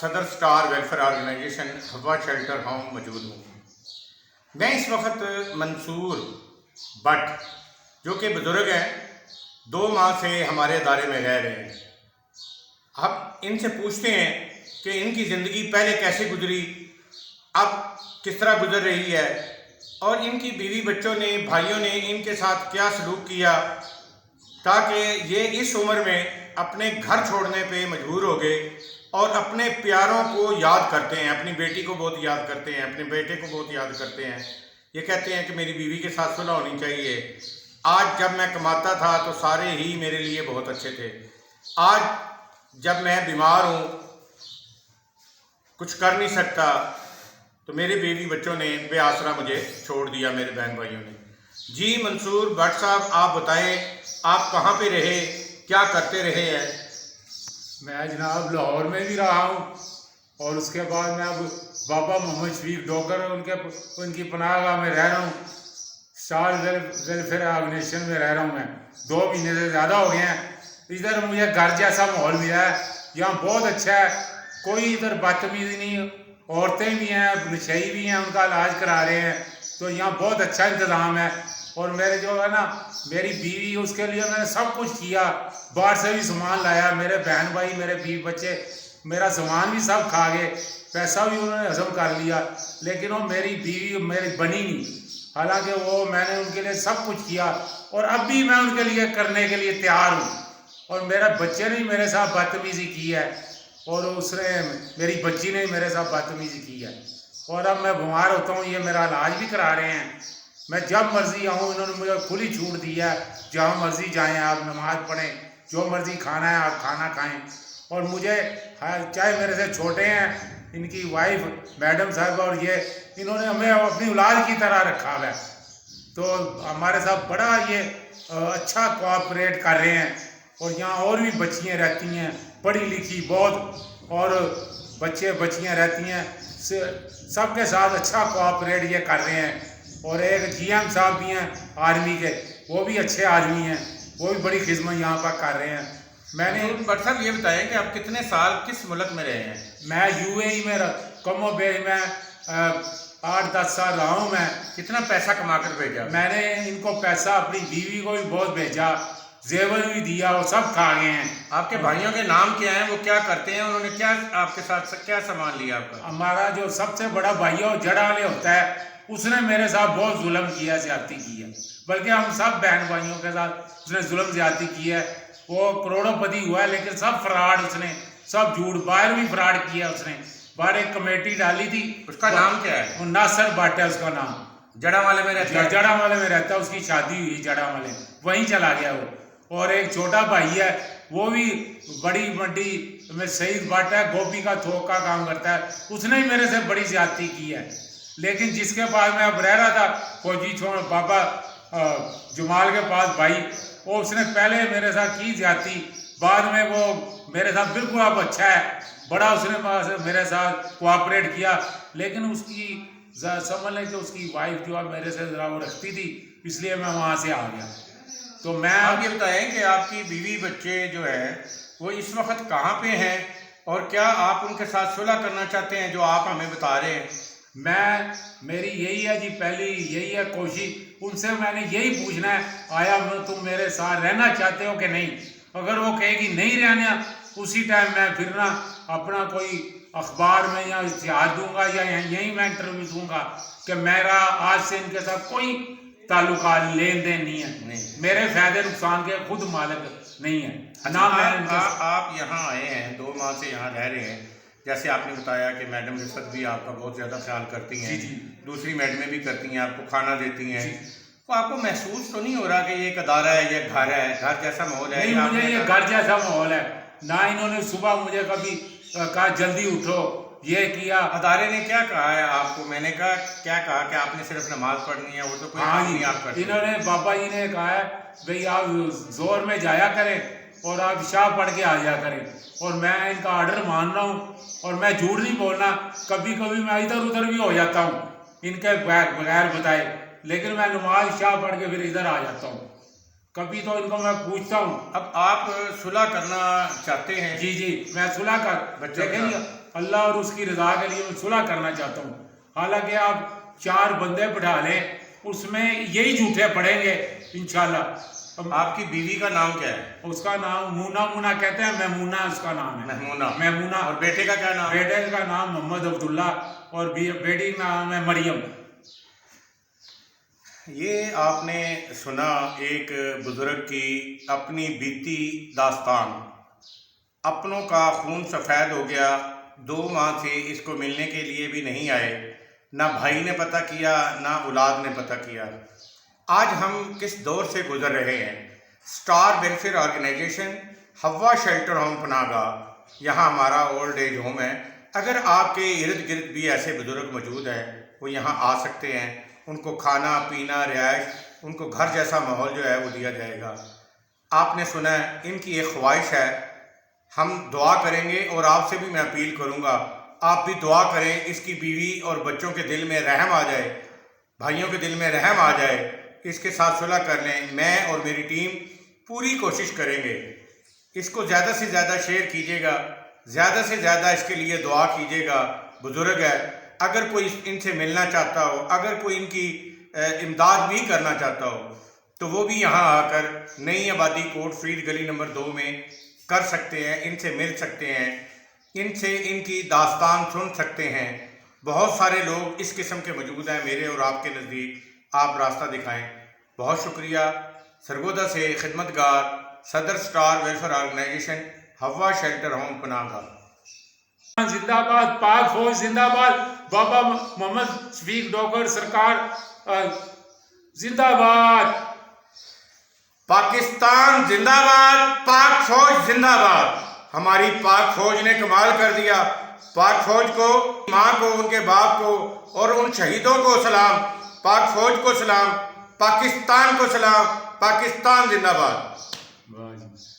सदर star welfare organisation हवा shelter home मौजूद हूँ। मैं इस वक्त मंसूर भट्ट जो कि बुज़ुर्ग हैं, 2 माह से हमारे अदारे में रह रहे हैं। अब इनसे पूछते हैं कि इनकी ज़िंदगी पहले कैसे गुजरी, अब किस तरह गुजर रही है और इनकी बीवी बच्चों ने, भाइयों ने इनके साथ क्या सलूक किया ताकि ये इस उम्र में अपने घर छोड़ने पे मजबूर हो गए और अपने प्यारों को याद करते हैं। अपनी बेटी को बहुत याद करते हैं, अपने बेटे को बहुत याद करते हैं। ये कहते हैं कि मेरी बीवी के साथ सुलह होनी चाहिए। आज जब मैं कमाता था तो सारे ही मेरे लिए बहुत अच्छे थे। आज जब मैं बीमार हूँ, कुछ कर नहीं सकता, तो मेरे बीवी बच्चों ने बेआसरा मुझे छोड़ दिया, मेरे बहन भाइयों ने। जी मंसूर भट्ट साहब, आप बताएं, आप कहाँ पे रहे, क्या करते रहे हैं? मैं जनाब लाहौर में भी रहा हूँ और उसके बाद मैं अब बाबा मोहम्मद शरीफ डॉक्टर उनकी पनाहगाह में रह रहा हूँ। स्टार वेलफेयर ऑर्गेनाइजेशन में रह रहा हूँ मैं। 2 महीने से ज़्यादा हो गए हैं। इधर मुझे घर जैसा माहौल मिला है, यहाँ बहुत अच्छा है, कोई इधर बदतमीजी नहीं। औरतें भी हैं, नशई भी हैं, उनका इलाज करा रहे हैं, तो यहाँ बहुत अच्छा इंतज़ाम है। और मेरे जो है ना, मेरी बीवी, उसके लिए मैंने सब कुछ किया, बाहर से भी सामान लाया, मेरे बहन भाई, मेरे बीवी बच्चे मेरा सामान भी सब खा गए, पैसा भी उन्होंने हजम कर लिया, लेकिन वो मेरी बीवी मेरी बनी नहीं। हालांकि वो मैंने उनके लिए सब कुछ किया और अब भी मैं उनके लिए करने के लिए तैयार हूँ। और मेरे बच्चे ने मेरे साथ बदतमीजी की है और उसने, मेरी बच्ची ने मेरे साथ बदतमीजी की है। और अब मैं बीमार होता हूँ, ये मेरा इलाज भी करा रहे हैं। मैं जब मर्जी आऊँ, इन्होंने मुझे खुली छूट दी है, जहाँ मर्जी जाएं आप, नमाज पढ़ें, जो मर्जी खाना है आप खाना खाएं। और मुझे चाहे मेरे से छोटे हैं, इनकी वाइफ मैडम साहब और ये, इन्होंने हमें अपनी औलाद की तरह रखा है। तो हमारे साथ बड़ा ये अच्छा कोऑपरेट कर रहे हैं। और यहाँ और भी बच्चियाँ रहती हैं, पढ़ी लिखी बहुत, और बच्चे बच्चियाँ रहती हैं, सबके साथ अच्छा कोऑपरेट ये कर रहे हैं। और एक जीएम साहब भी हैं आर्मी के, वो भी अच्छे आदमी हैं, वो भी बड़ी खिदमत यहाँ पर कर रहे हैं। मैंने भट्ट साहब ये बताएं कि आप कितने साल किस मुल्क में रहे हैं? मैं यूएई में कमो बे में 8-10 साल रहा हूँ मैं। कितना पैसा कमा कर भेजा? मैंने इनको पैसा, अपनी बीवी को भी बहुत भेजा, जेवर भी दिया, वो सब खा गए हैं। आपके भाइयों के नाम क्या हैं, वो क्या करते हैं, उन्होंने क्या आपके साथ क्या सामान लिया आपका? हमारा जो सबसे बड़ा भाई है, जड़ा वाले होता है, उसने मेरे साथ बहुत जुल्म किया, ज्यादती की है। बल्कि हम सब बहन भाइयों के साथ उसने जुल्म ज्यादती की है। वो करोड़ोंपति हुआ है, लेकिन सब फ्रॉड, उसने सब झूठ, बाहर भी फ्रॉड किया उसने। बाहर एक कमेटी डाली थी, उसका नाम क्या है? नासर भट्ट है उसका नाम, जड़ा वाले में रहता है। जड़ा वाले में रहता है, उसकी शादी हुई जड़ा वाले, वहीं चला गया वो। और एक छोटा भाई है, वो भी बड़ी मंडी में शहीद भट्ट है, गोभी का थोक का काम करता है, उसने ही मेरे से बड़ी ज्यादती की है। लेकिन जिसके पास मैं अब रह रहा था, फौजी छोड़ बाबा जुमाल के पास भाई, वो उसने पहले मेरे साथ की ज्यादती, बाद में वो मेरे साथ बिल्कुल अब अच्छा है, बड़ा उसने मेरे साथ कोऑपरेट किया। लेकिन उसकी समझ लें कि उसकी वाइफ जो है मेरे से जरा वो रखती थी, इसलिए मैं वहाँ से आ गया। तो मैं आप ये बताएं कि आपकी बीवी बच्चे जो है वो इस वक्त कहाँ पे हैं और क्या आप उनके साथ सुलह करना चाहते हैं, जो आप हमें बता रहे हैं? मेरी यही है जी, पहली यही है कोशिश उनसे, मैंने यही पूछना है, आया तुम मेरे साथ रहना चाहते हो कि नहीं। अगर वो कहेगी नहीं रहना, उसी टाइम मैं फिर ना अपना कोई अखबार में या इश्तिहार दूंगा या यहीं मैं इंटरव्यू दूंगा कि मेरा आज से इनके साथ कोई ताल्लुकात लेन देन नहीं है, मेरे फायदे नुकसान के खुद मालिक नहीं है ना। आप यहाँ आए हैं, 2 माह से यहाँ रह रहे हैं, जैसे आपने बताया कि मैडम रिफत भी आपका बहुत ज़्यादा ख्याल करती हैं, दूसरी मैडमें भी करती हैं, आपको खाना देती हैं, तो आपको महसूस तो नहीं हो रहा कि ये एक अदारा है, ये घर है, घर जैसा माहौल है? नहीं, मुझे ये घर जैसा माहौल है ना। इन्होंने सुबह मुझे कभी कहा जल्दी उठो, ये किया। अदारे ने क्या कहा है आपको? मैंने कहा क्या कहा कि आपने सिर्फ नमाज पढ़नी है, वो तो कोई काम नहीं आप करते। इन्होंने बाबा जी ने कहा है भाई आप जोर में जाया करें और आप शाह पढ़ के आ जाया करें। और मैं इनका ऑर्डर मान रहा हूँ और मैं झूठ नहीं बोलना। कभी कभी मैं इधर उधर भी हो जाता हूँ इनके बगैर बताए, लेकिन मैं नमाज शाह पढ़ के फिर इधर आ जाता हूँ। कभी तो इनको मैं पूछता हूँ। अब आप सुलह करना चाहते हैं? जी जी, मैं सुलह कर, लेकिन अल्लाह और उसकी रजा के लिए मैं सुलह करना चाहता हूँ। हालांकि आप 4 बंदे बिठा लें, उसमें यही झूठे पड़ेंगे इंशाल्लाह। आपकी बीवी का नाम क्या है? उसका नाम मुना कहते हैं, महमूना उसका नाम है। महमूना। और बेटे का क्या नाम? बेटे का नाम मोहम्मद अब्दुल्ला और बेटी का नाम है मरियम। ये आपने सुना एक बुजुर्ग की अपनी बीती दास्तान। अपनों का खून सफ़ेद हो गया, 2 माह से इसको मिलने के लिए भी नहीं आए, ना भाई ने पता किया ना औलाद ने पता किया। आज हम किस दौर से गुजर रहे हैं। स्टार वेलफेयर ऑर्गेनाइजेशन हवा शेल्टर होम पनाहगाह, यहाँ हमारा ओल्ड एज होम है। अगर आपके इर्द गिर्द भी ऐसे बुजुर्ग मौजूद हैं, वो यहाँ आ सकते हैं। उनको खाना पीना रिहाइश, उनको घर जैसा माहौल जो है वो दिया जाएगा। आपने सुना है, इनकी एक ख्वाहिश है, हम दुआ करेंगे और आपसे भी मैं अपील करूँगा आप भी दुआ करें, इसकी बीवी और बच्चों के दिल में रहम आ जाए, भाइयों के दिल में रहम आ जाए, इसके साथ सुलह कर लें। मैं और मेरी टीम पूरी कोशिश करेंगे। इसको ज़्यादा से ज़्यादा शेयर कीजिएगा, ज़्यादा से ज़्यादा इसके लिए दुआ कीजिएगा। बुजुर्ग है, अगर कोई इनसे मिलना चाहता हो, अगर कोई इनकी इमदाद भी करना चाहता हो, तो वो भी यहाँ आकर नई आबादी कोट फरीद गली नंबर 2 में कर सकते हैं, इनसे मिल सकते हैं, इनसे इनकी दास्तान सुन सकते हैं। बहुत सारे लोग इस किस्म के मौजूद हैं मेरे और आपके नज़दीक। आप रास्ता दिखाएं। बहुत शुक्रिया। सरगोदा से खिदमतगार सदर स्टार वेलफेयर ऑर्गेनाइजेशन हवा शेल्टर होम पनाहगाह। जिंदाबाद, पाक फौज जिंदाबाद, बाबा मोहम्मद शफीक डॉगर सरकार जिंदाबाद, पाकिस्तान जिंदाबाद, पाक फौज जिंदाबाद। हमारी पाक फौज ने कमाल कर दिया। पाक फौज को, माँ को, उनके बाप को और उन शहीदों को सलाम, पाक फौज को सलाम, पाकिस्तान को सलाम। पाकिस्तान जिंदाबाद।